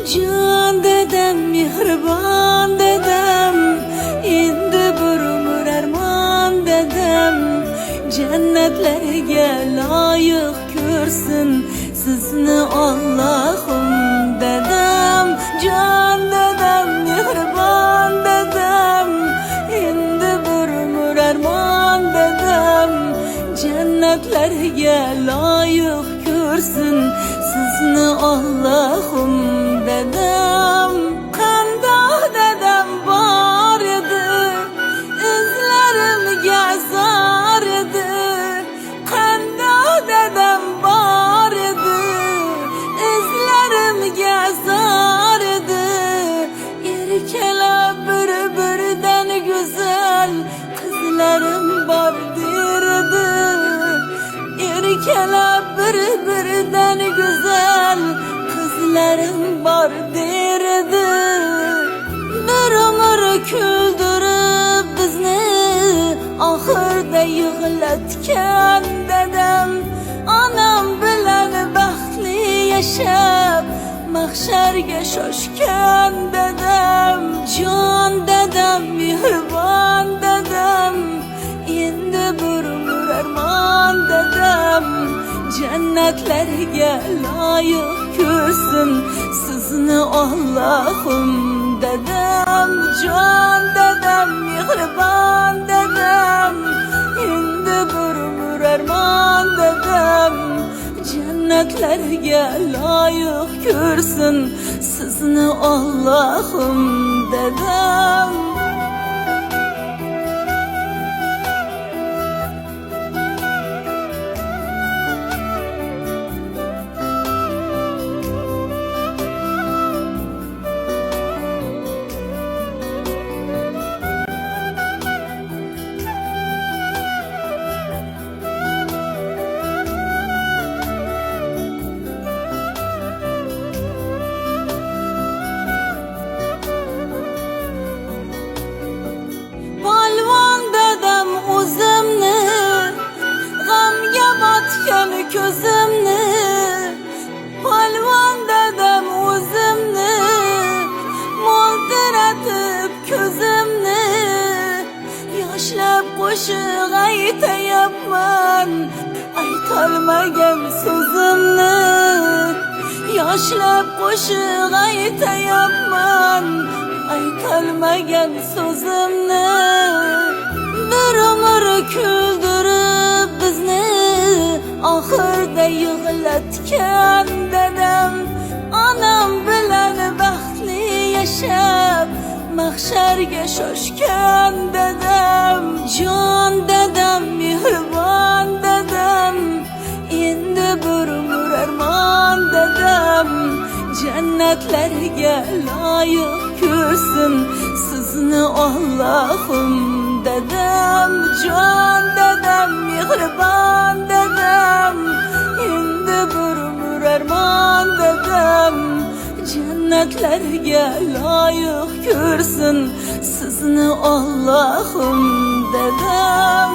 Can dedem, mehribon dedem, endi bir umr armon dedem. Jannatlarga loyiq ko'rsin sizni Allohim dedem. Can dedem, mehribon dedem, endi bir umr armon dedem. Jannatlarga loyiq ko'rsin sizni Allohim dedem. Qandoq dedem bor edi, izlarimga zor edi. Qandoq dedem bor edi, izlarimga zor edi. Erkalab bir-biridan go'zal qizlarim bor derdi. Erkalab bir-biridan go'zal qizlarim bor derdi. Bir umr kuldirib bizni oxirda yig'latgan dedem. Onam bilan baxtli yashab mahsharga shoshgan dedem. Jon dedem, mehribon dedem, endi bir umr armon dedem. Jannatlarga loyiq ko'rsin sizni Allohim dedem. Jon dedem, mehribon dedem, endi bir umr armon dedem. Jannatlarga loyiq ko'rsin sizni Allohim dedem. Ko'zimni polvon dedem o'zimni mo'ltiratib ko'zimni yoshlab qo'shiq aytayapman aytolmagan so'zimni yoshlab qo'shiq aytayapman aytolmagan so'zimni bir umr kuldirib bizni oxirda yig'latgan dedem. Onam bilan baxtli yashab mahsharga shoshgan dedem. Jon dedem, mehribon dedem, endi bir umr armon dedem. Jannatlarga loyiq ko'rsin sizni Allohim dedem. Jon dedem, mehribon dedem, endi bir umr armon dedem. Jannatlarga loyiq ko'rsin sizni Allohim dedem.